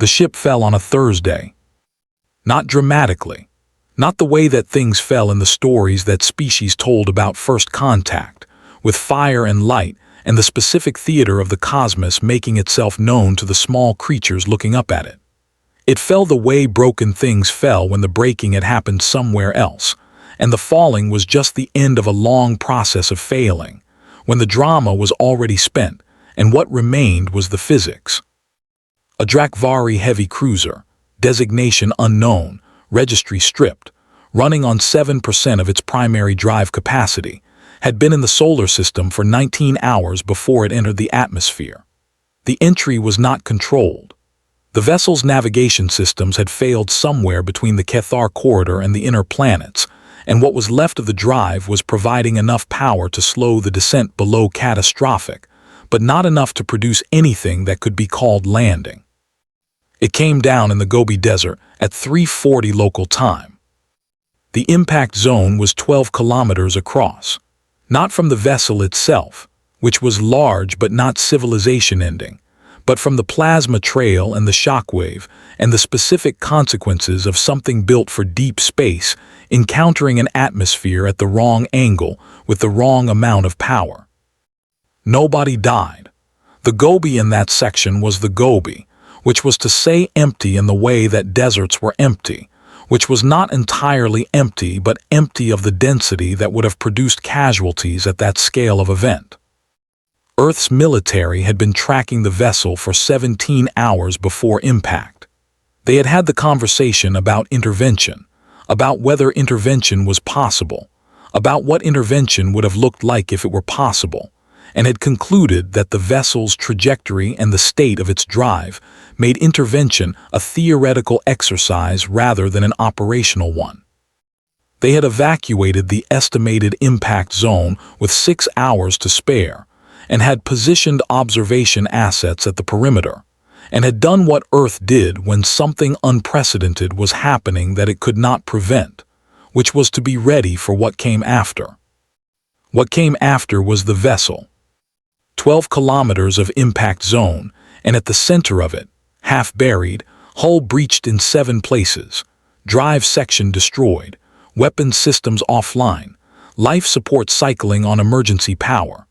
The ship fell on a Thursday. Not dramatically. Not the way that things fell in the stories that species told about first contact, with fire and light and the specific theater of the cosmos making itself known to the small creatures looking up at it. It fell the way broken things fell when the breaking had happened somewhere else, and the falling was just the end of a long process of failing, when the drama was already spent, and what remained was the physics. A Drakvari heavy cruiser, designation unknown, registry stripped, running on 7% of its primary drive capacity, had been in the solar system for 19 hours before it entered the atmosphere. The entry was not controlled. The vessel's navigation systems had failed somewhere between the Cathar corridor and the inner planets, and what was left of the drive was providing enough power to slow the descent below catastrophic, but not enough to produce anything that could be called landing. It came down in the Gobi Desert at 3:40 local time. The impact zone was 12 kilometers across, not from the vessel itself, which was large but not civilization-ending, but from the plasma trail and the shockwave and the specific consequences of something built for deep space encountering an atmosphere at the wrong angle with the wrong amount of power. Nobody died. The Gobi in that section was the Gobi, which was to say empty in the way that deserts were empty, which was not entirely empty but empty of the density that would have produced casualties at that scale of event. Earth's military had been tracking the vessel for 17 hours before impact. They had had the conversation about intervention, about whether intervention was possible, about what intervention would have looked like if it were possible, and had concluded that the vessel's trajectory and the state of its drive made intervention a theoretical exercise rather than an operational one. They had evacuated the estimated impact zone with 6 hours to spare, and had positioned observation assets at the perimeter, and had done what Earth did when something unprecedented was happening that it could not prevent, which was to be ready for what came after. What came after was the vessel. 12 kilometers of impact zone, and at the center of it, half buried, hull breached in 7 places, drive section destroyed, weapons systems offline, life support cycling on emergency power.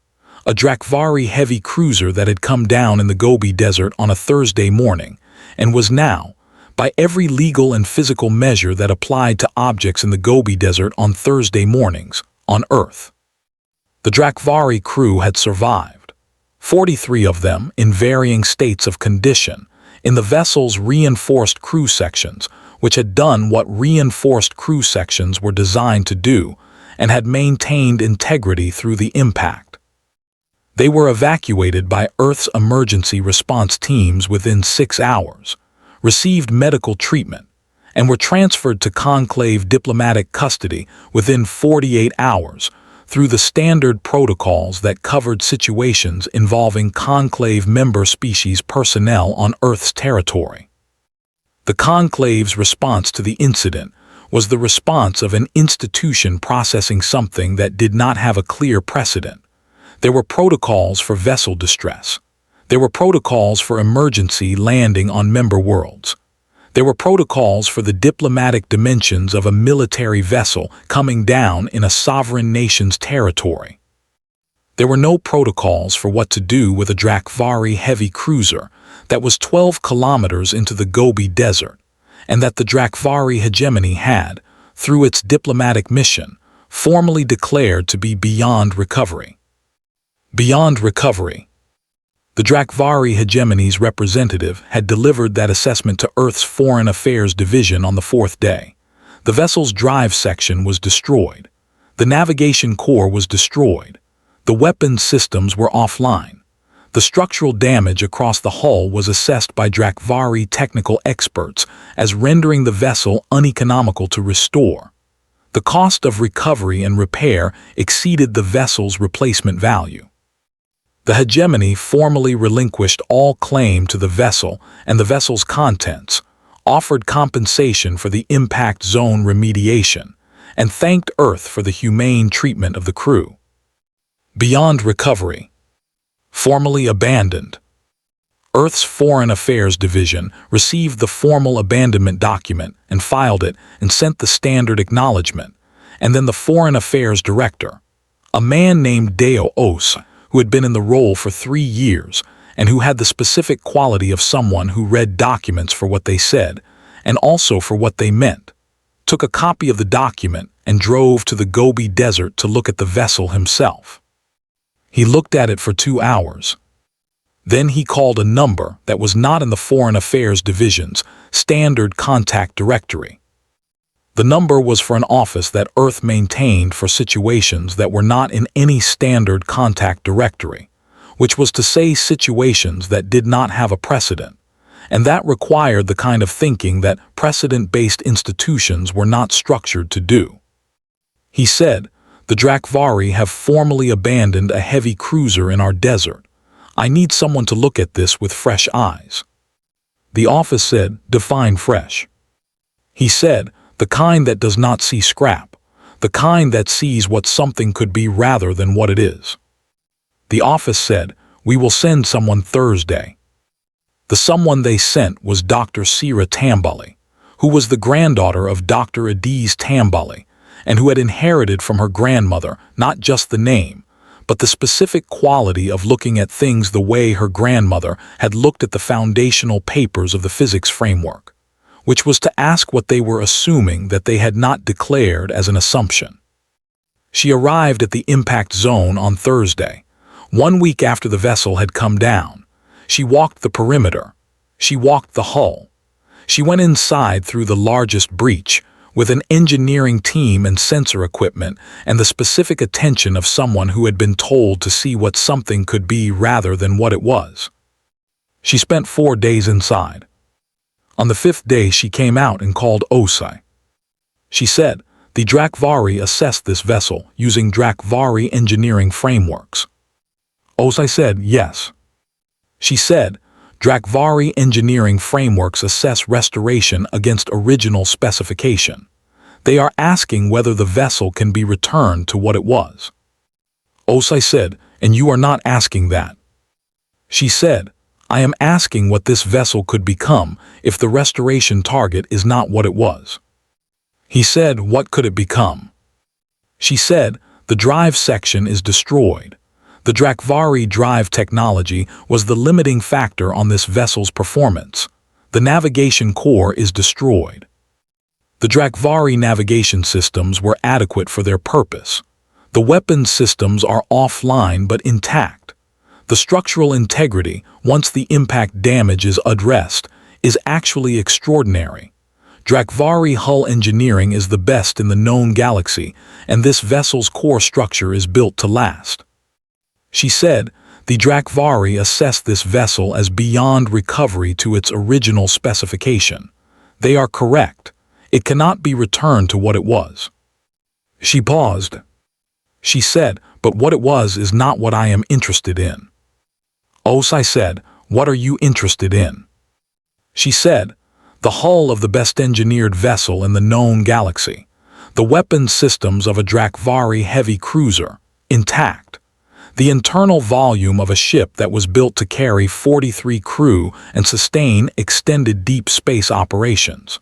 A Drakvari heavy cruiser that had come down in the Gobi Desert on a Thursday morning and was now, by every legal and physical measure that applied to objects in the Gobi Desert on Thursday mornings, on Earth. The Drakvari crew had survived, 43 of them in varying states of condition, in the vessel's reinforced crew sections, which had done what reinforced crew sections were designed to do and had maintained integrity through the impact. They were evacuated by Earth's emergency response teams within 6 hours, received medical treatment, and were transferred to conclave diplomatic custody within 48 hours through the standard protocols that covered situations involving conclave member species personnel on Earth's territory. The conclave's response to the incident was the response of an institution processing something that did not have a clear precedent. There were protocols for vessel distress. There were protocols for emergency landing on member worlds. There were protocols for the diplomatic dimensions of a military vessel coming down in a sovereign nation's territory. There were no protocols for what to do with a Drakvari heavy cruiser that was 12 kilometers into the Gobi Desert, and that the Drakvari hegemony had, through its diplomatic mission, formally declared to be beyond recovery. Beyond recovery. The Drakvari hegemony's representative had delivered that assessment to Earth's Foreign Affairs Division on the 4th day. The vessel's drive section was destroyed. The navigation core was destroyed. The weapons systems were offline. The structural damage across the hull was assessed by Drakvari technical experts as rendering the vessel uneconomical to restore. The cost of recovery and repair exceeded the vessel's replacement value. The hegemony formally relinquished all claim to the vessel and the vessel's contents, offered compensation for the impact zone remediation, and thanked Earth for the humane treatment of the crew. Beyond recovery. Formally abandoned. Earth's Foreign Affairs Division received the formal abandonment document and filed it and sent the standard acknowledgement, and then the Foreign Affairs Director, a man named Deo Os, who had been in the role for 3 years and who had the specific quality of someone who read documents for what they said and also for what they meant, took a copy of the document and drove to the Gobi Desert to look at the vessel himself. He looked at it for 2 hours. Then he called a number that was not in the Foreign Affairs Division's standard contact directory. The number was for an office that Earth maintained for situations that were not in any standard contact directory, which was to say situations that did not have a precedent, and that required the kind of thinking that precedent-based institutions were not structured to do. He said, "The Drakvari have formally abandoned a heavy cruiser in our desert. I need someone to look at this with fresh eyes." The office said, "Define fresh." He said, "The kind that does not see scrap, the kind that sees what something could be rather than what it is." The office said, "We will send someone Thursday." The someone they sent was Dr. Sira Tambali, who was the granddaughter of Dr. Adiz Tambali, and who had inherited from her grandmother not just the name, but the specific quality of looking at things the way her grandmother had looked at the foundational papers of the physics framework, which was to ask what they were assuming that they had not declared as an assumption. She arrived at the impact zone on Thursday, 1 week after the vessel had come down. She walked the perimeter. She walked the hull. She went inside through the largest breach, with an engineering team and sensor equipment and the specific attention of someone who had been told to see what something could be rather than what it was. She spent 4 days inside. On the 5th day she came out and called Osai. She said, "The Drakvari assessed this vessel using Drakvari engineering frameworks." Osai said, "Yes." She said, "Drakvari engineering frameworks assess restoration against original specification. They are asking whether the vessel can be returned to what it was." Osai said, "And you are not asking that." She said, "I am asking what this vessel could become if the restoration target is not what it was." He said, "What could it become?" She said, "The drive section is destroyed. The Drakvari drive technology was the limiting factor on this vessel's performance. The navigation core is destroyed. The Drakvari navigation systems were adequate for their purpose. The weapons systems are offline but intact. The structural integrity, once the impact damage is addressed, is actually extraordinary. Drakvari hull engineering is the best in the known galaxy, and this vessel's core structure is built to last." She said, "The Drakvari assessed this vessel as beyond recovery to its original specification. They are correct. It cannot be returned to what it was." She paused. She said, "But what it was is not what I am interested in." Osai said, "What are you interested in?" She said, "The hull of the best engineered vessel in the known galaxy. The weapons systems of a Drakvari heavy cruiser, intact. The internal volume of a ship that was built to carry 43 crew and sustain extended deep space operations."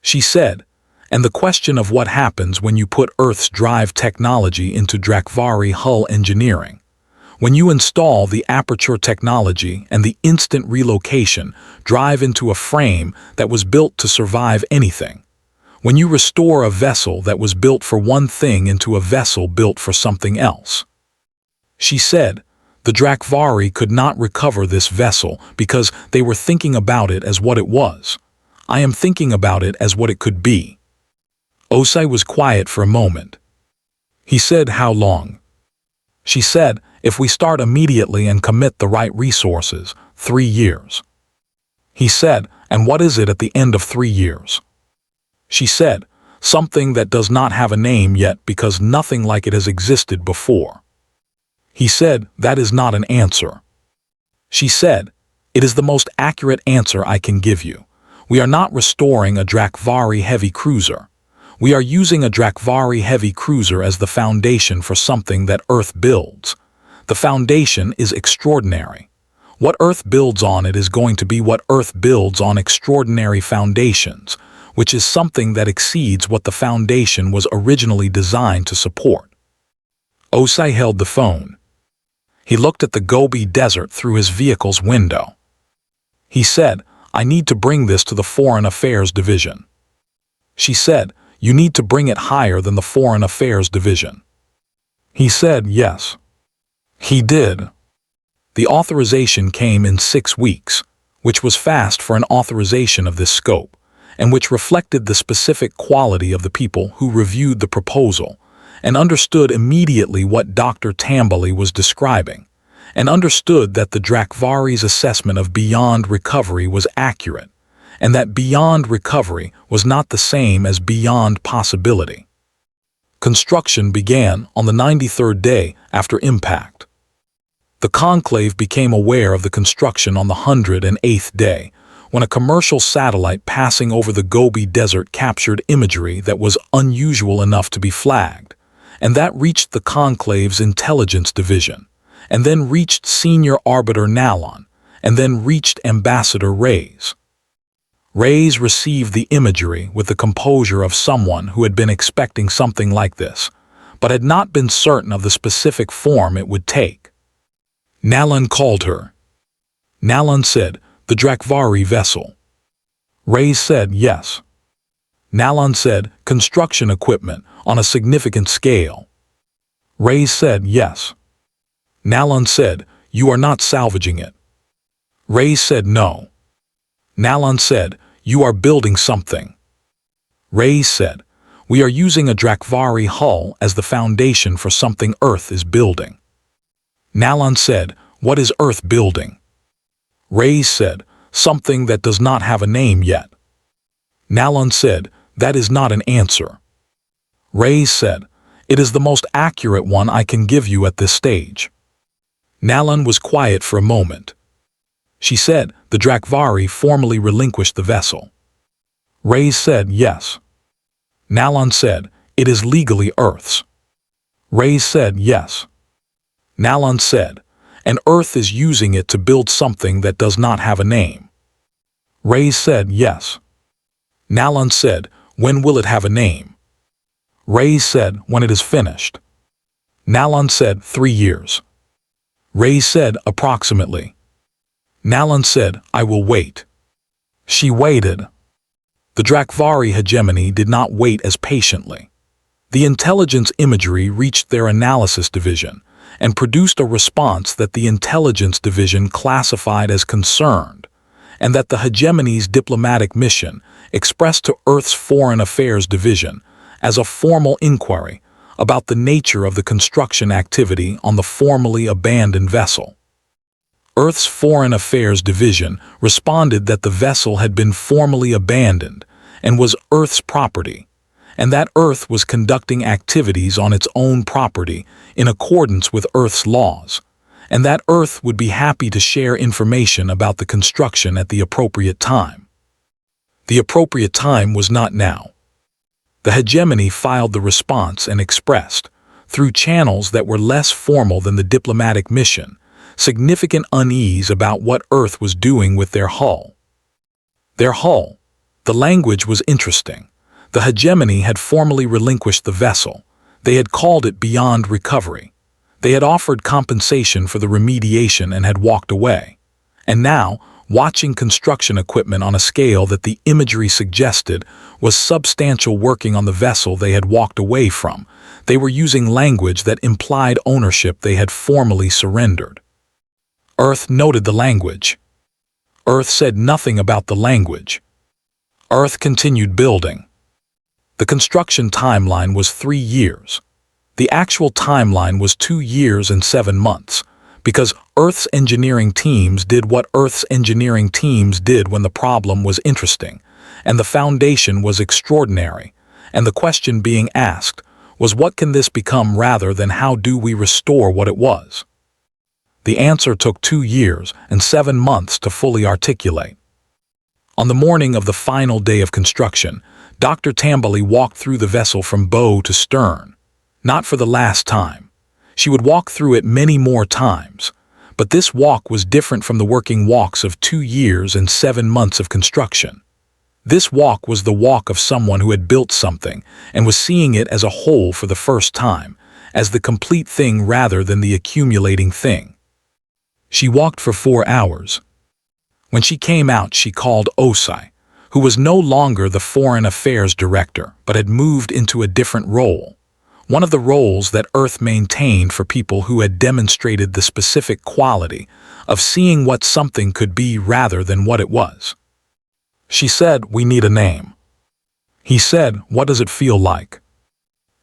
She said, "And the question of what happens when you put Earth's drive technology into Drakvari hull engineering. When you install the aperture technology and the instant relocation drive into a frame that was built to survive anything. When you restore a vessel that was built for one thing into a vessel built for something else." She said, "The Drakvari could not recover this vessel because they were thinking about it as what it was. I am thinking about it as what it could be." Osai was quiet for a moment. He said, "How long?" She said, "If we start immediately and commit the right resources, 3 years." He said, "And what is it at the end of 3 years?" She said, "Something that does not have a name yet because nothing like it has existed before." He said, "That is not an answer." She said, "It is the most accurate answer I can give you. We are not restoring a Drakvari heavy cruiser. We are using a Drakvari heavy cruiser as the foundation for something that Earth builds. The foundation is extraordinary. What Earth builds on it is going to be what Earth builds on extraordinary foundations, which is something that exceeds what the foundation was originally designed to support. Osei held the phone. He looked at the Gobi Desert through his vehicle's window. He said, "I need to bring this to the Foreign Affairs Division." She said, "You need to bring it higher than the Foreign Affairs Division." He said, "Yes." He did. The authorization came in 6 weeks, which was fast for an authorization of this scope, and which reflected the specific quality of the people who reviewed the proposal, and understood immediately what Dr. Tambali was describing, and understood that the Drakvari's assessment of beyond recovery was accurate, and that beyond recovery was not the same as beyond possibility. Construction began on the 93rd day after impact. The conclave became aware of the construction on the 108th day, when a commercial satellite passing over the Gobi Desert captured imagery that was unusual enough to be flagged, and that reached the conclave's intelligence division, and then reached Senior Arbiter Nalon, and then reached Ambassador Reyes. Reyes received the imagery with the composure of someone who had been expecting something like this, but had not been certain of the specific form it would take. Nalon called her. Nalon said, "The Drakvari vessel." Reyes said, "Yes." Nalon said, "Construction equipment on a significant scale." Reyes said, "Yes." Nalon said, "You are not salvaging it." Reyes said, "No." Nalon said, "You are building something." Reyes said, "We are using a Drakvari hull as the foundation for something Earth is building." Nalon said, "What is Earth building?" Reyes said, "Something that does not have a name yet." Nalon said, "That is not an answer." Reyes said, "It is the most accurate one I can give you at this stage." Nalon was quiet for a moment. She said, "The Drakvari formally relinquished the vessel." Reyes said, "Yes." Nalon said, "It is legally Earth's." Reyes said, "Yes." Nalon said, "And Earth is using it to build something that does not have a name." Reyes said, "Yes." Nalon said, "When will it have a name?" Reyes said, "When it is finished." Nalon said, 3 years. Reyes said, "Approximately." Nalon said, "I will wait." She waited. The Drakvari hegemony did not wait as patiently. The intelligence imagery reached their analysis division and produced a response that the intelligence division classified as concerned, and that the hegemony's diplomatic mission expressed to Earth's Foreign Affairs Division as a formal inquiry about the nature of the construction activity on the formerly abandoned vessel. Earth's Foreign Affairs Division responded that the vessel had been formally abandoned and was Earth's property, and that Earth was conducting activities on its own property in accordance with Earth's laws, and that Earth would be happy to share information about the construction at the appropriate time. The appropriate time was not now. The hegemony filed the response and expressed, through channels that were less formal than the diplomatic mission, significant unease about what Earth was doing with their hull. Their hull. The language was interesting. The hegemony had formally relinquished the vessel. They had called it beyond recovery. They had offered compensation for the remediation and had walked away. And now, watching construction equipment on a scale that the imagery suggested was substantial working on the vessel they had walked away from, they were using language that implied ownership they had formally surrendered. Earth noted the language. Earth said nothing about the language. Earth continued building. The construction timeline was 3 years. The actual timeline was 2 years and 7 months, because Earth's engineering teams did what Earth's engineering teams did when the problem was interesting, and the foundation was extraordinary, and the question being asked was what can this become rather than how do we restore what it was? The answer took 2 years and 7 months to fully articulate. On the morning of the final day of construction, Dr. Tambali walked through the vessel from bow to stern. Not for the last time. She would walk through it many more times, But this walk was different from the working walks of 2 years and 7 months of construction. This walk was the walk of someone who had built something and was seeing it as a whole for the first time, as the complete thing rather than the accumulating thing. She walked for 4 hours. When she came out, she called Osai, who was no longer the Foreign Affairs Director, but had moved into a different role, one of the roles that Earth maintained for people who had demonstrated the specific quality of seeing what something could be rather than what it was. She said, "We need a name." He said, "What does it feel like?"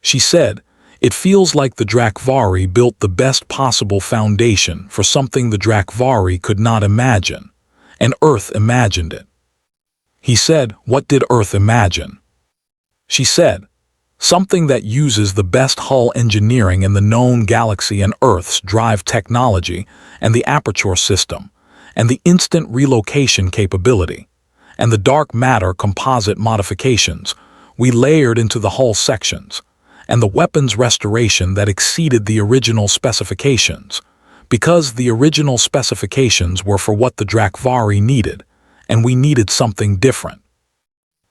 She said, "It feels like the Drakvari built the best possible foundation for something the Drakvari could not imagine, and Earth imagined it." He said, "What did Earth imagine?" She said, "Something that uses the best hull engineering in the known galaxy and Earth's drive technology and the aperture system, and the instant relocation capability, and the dark matter composite modifications we layered into the hull sections, and the weapons restoration that exceeded the original specifications, because the original specifications were for what the Drakvari needed, and we needed something different."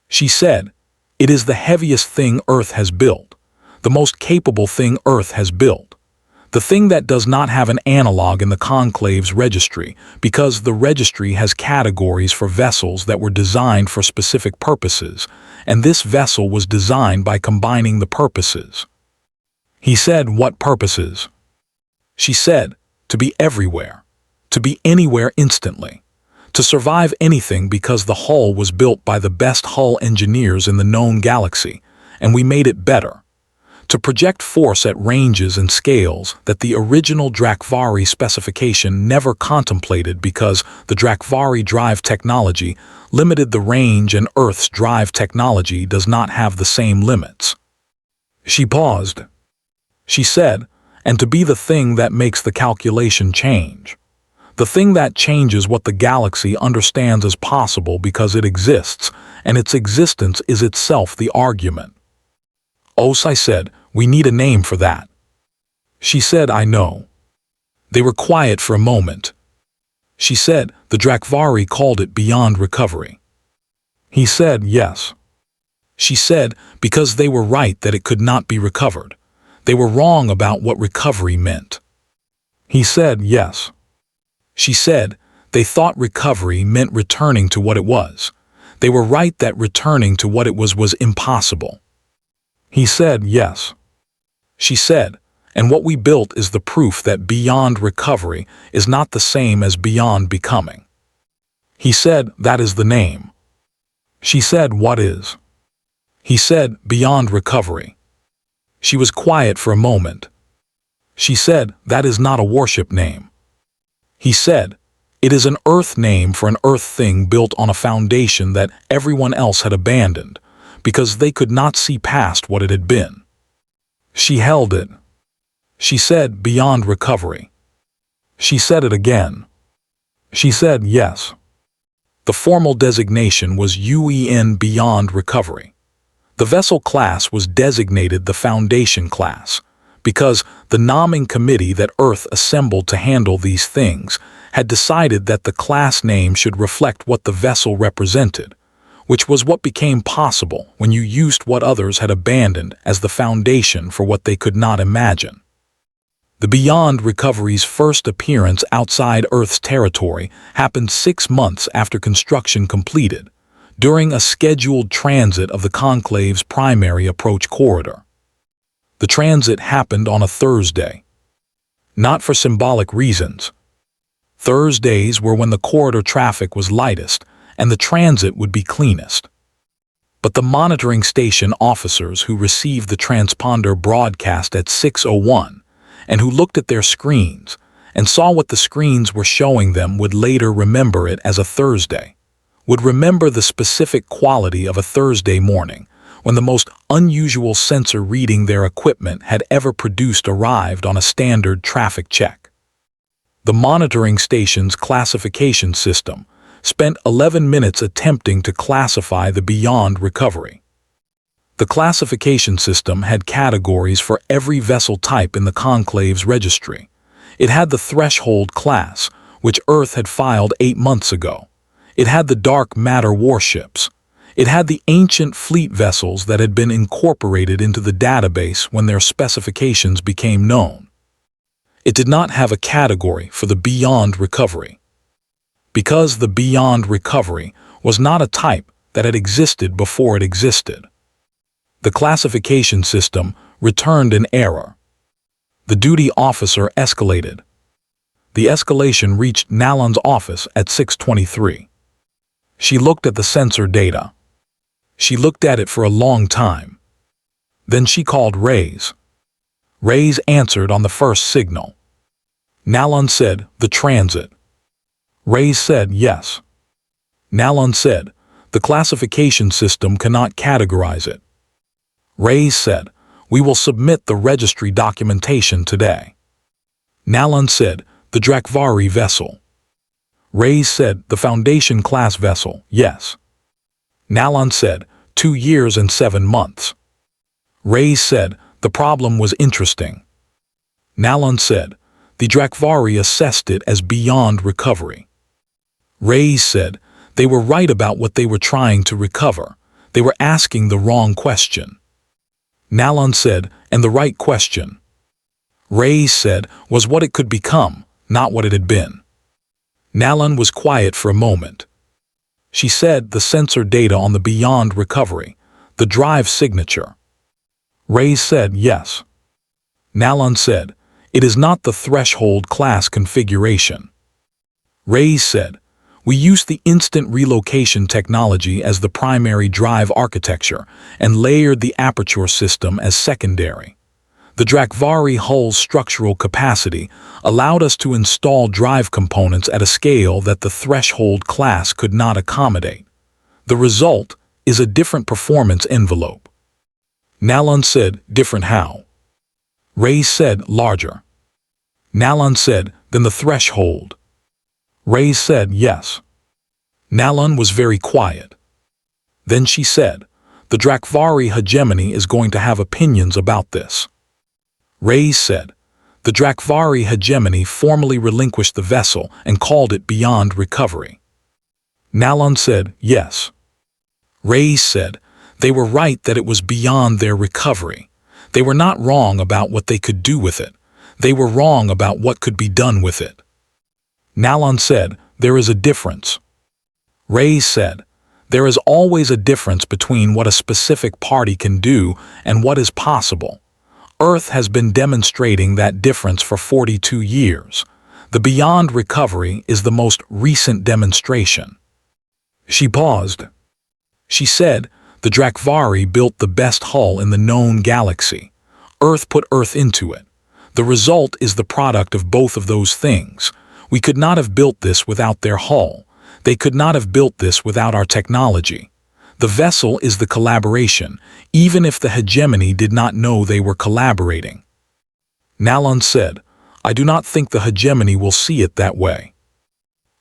She said, "It is the heaviest thing Earth has built, the most capable thing Earth has built, the thing that does not have an analog in the Conclave's registry, because the registry has categories for vessels that were designed for specific purposes, and this vessel was designed by combining the purposes." He said, "What purposes?" She said, "To be everywhere, to be anywhere instantly, to survive anything, because the hull was built by the best hull engineers in the known galaxy, and we made it better. To project force at ranges and scales that the original Drakvari specification never contemplated, because the Drakvari drive technology limited the range and Earth's drive technology does not have the same limits." She paused. She said, "And to be the thing that makes the calculation change. The thing that changes what the galaxy understands as possible because it exists, and its existence is itself the argument." Osai said, "We need a name for that." She said, "I know." They were quiet for a moment. She said, "The Drakvari called it beyond recovery." He said, "Yes." She said, "Because they were right that it could not be recovered. They were wrong about what recovery meant." He said, "Yes." She said, "They thought recovery meant returning to what it was. They were right that returning to what it was impossible." He said, "Yes." She said, "And what we built is the proof that beyond recovery is not the same as beyond becoming." He said, "That is the name." She said, "What is?" He said, "Beyond recovery." She was quiet for a moment. She said, "That is not a warship name." He said, "It is an Earth name for an Earth thing built on a foundation that everyone else had abandoned, because they could not see past what it had been." She held it. She said, "Beyond recovery." She said it again. She said, "Yes." The formal designation was UEN Beyond Recovery. The vessel class was designated the Foundation class, because the nomming committee that Earth assembled to handle these things had decided that the class name should reflect what the vessel represented, which was what became possible when you used what others had abandoned as the foundation for what they could not imagine. The Beyond Recovery's first appearance outside Earth's territory happened 6 months after construction completed, during a scheduled transit of the Conclave's primary approach corridor. The transit happened on a Thursday. Not for symbolic reasons. Thursdays were when the corridor traffic was lightest and the transit would be cleanest. But the monitoring station officers who received the transponder broadcast at 6:01 and who looked at their screens and saw what the screens were showing them would later remember it as a Thursday, would remember the specific quality of a Thursday morning when the most unusual sensor reading their equipment had ever produced arrived on a standard traffic check. The monitoring station's classification system spent 11 minutes attempting to classify the Beyond Recovery. The classification system had categories for every vessel type in the Conclave's registry. It had the threshold class, which Earth had filed 8 months ago. It had the dark matter warships. It had the ancient fleet vessels that had been incorporated into the database when their specifications became known. It did not have a category for the beyond recovery, because the beyond recovery was not a type that had existed before it existed. The classification system returned an error. The duty officer escalated. The escalation reached Nallon's office at 6:23. She looked at the sensor data. She looked at it for a long time. Then she called Reyes. Reyes answered on the first signal. Nallon said, "The transit." Reyes said, "Yes." Nallon said, "The classification system cannot categorize it." Reyes said, "We will submit the registry documentation today." Nallon said, "The Drakvari vessel." Reyes said, "The Foundation class vessel, yes." Nallon said, 2 years and 7 months. Reyes said, "The problem was interesting." Nallon said, "The Drakvari assessed it as beyond recovery." Reyes said, "They were right about what they were trying to recover. They were asking the wrong question." Nallon said, "And the right question?" Reyes said, "Was what it could become, not what it had been." Nallon was quiet for a moment. She said, "The sensor data on the beyond recovery, the drive signature." Reyes said, "Yes." Nallon said, "It is not the threshold class configuration." Reyes said, "We use the instant relocation technology as the primary drive architecture and layered the aperture system as secondary. The Drakvari hull's structural capacity allowed us to install drive components at a scale that the threshold class could not accommodate. The result is a different performance envelope." Nallon said, "Different how?" Reyes said, "Larger." Nallon said, "Then the threshold?" Reyes said, "Yes." Nallon was very quiet. Then she said, "The Drakvari hegemony is going to have opinions about this." Reyes said, "The Drakvari hegemony formally relinquished the vessel and called it beyond recovery." Nallon said, "Yes." Reyes said, "They were right that it was beyond their recovery. They were not wrong about what they could do with it. They were wrong about what could be done with it." Nallon said, "There is a difference." Reyes said, "There is always a difference between what a specific party can do and what is possible. Earth has been demonstrating that difference for 42 years. The beyond recovery is the most recent demonstration." She paused. She said, "The Drakvari built the best hull in the known galaxy. Earth put Earth into it. The result is the product of both of those things. We could not have built this without their hull. They could not have built this without our technology. The vessel is the collaboration, even if the hegemony did not know they were collaborating." Nallon said, "I do not think the hegemony will see it that way."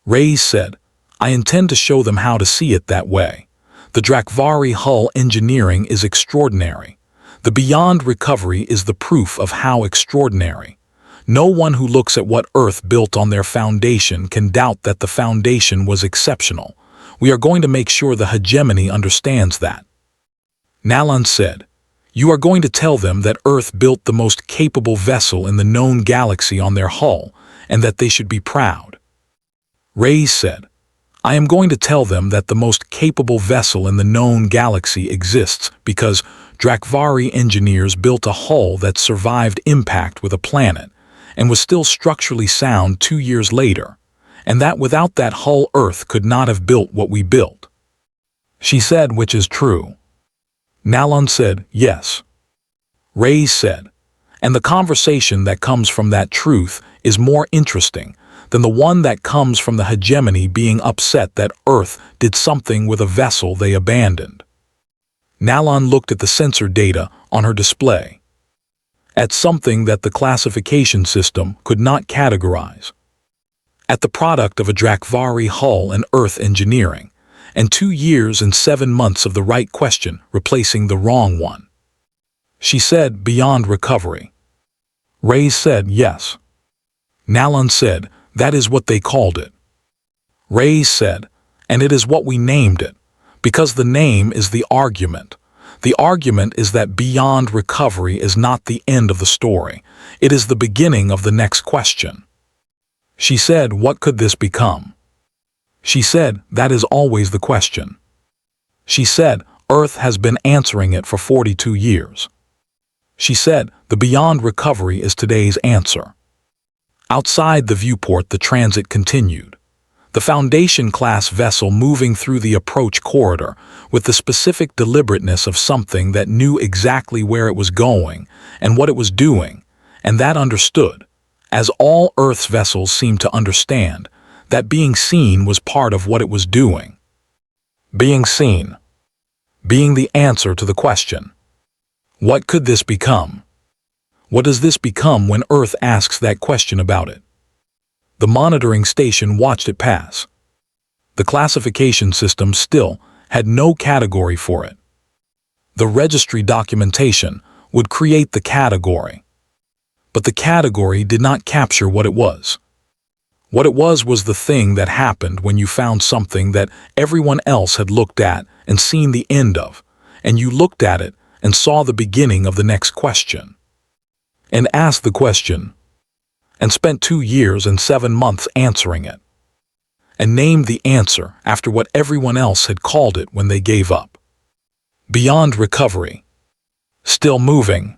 Reyes said, "I intend to show them how to see it that way. The Drakvari hull engineering is extraordinary. The beyond recovery is the proof of how extraordinary. No one who looks at what Earth built on their foundation can doubt that the foundation was exceptional. We are going to make sure the hegemony understands that." Nallon said, "You are going to tell them that Earth built the most capable vessel in the known galaxy on their hull, and that they should be proud." Reyes said, "I am going to tell them that the most capable vessel in the known galaxy exists because Drakvari engineers built a hull that survived impact with a planet and was still structurally sound 2 years later, and that without that hull Earth could not have built what we built." She said, "Which is true." Nallon said, "Yes." Reyes said, "And the conversation that comes from that truth is more interesting than the one that comes from the hegemony being upset that Earth did something with a vessel they abandoned." Nallon looked at the sensor data on her display, at something that the classification system could not categorize, at the product of a Drakvari hull and Earth engineering, and 2 years and 7 months of the right question replacing the wrong one. She said, "Beyond recovery." Reyes said, "Yes." Nalan said, "That is what they called it." Reyes said, "And it is what we named it, because the name is the argument. The argument is that beyond recovery is not the end of the story. It is the beginning of the next question." She said, "What could this become?" She said, "That is always the question." She said, "Earth has been answering it for 42 years." She said, "The beyond recovery is today's answer." Outside the viewport, the transit continued. The Foundation-class vessel moving through the approach corridor with the specific deliberateness of something that knew exactly where it was going and what it was doing, and that understood, as all Earth's vessels seemed to understand, that being seen was part of what it was doing. Being seen. Being the answer to the question. What could this become? What does this become when Earth asks that question about it? The monitoring station watched it pass. The classification system still had no category for it. The registry documentation would create the category. But the category did not capture what it was. What it was the thing that happened when you found something that everyone else had looked at and seen the end of, and you looked at it and saw the beginning of the next question. And asked the question, and spent 2 years and 7 months answering it, and named the answer after what everyone else had called it when they gave up. Beyond recovery. Still moving.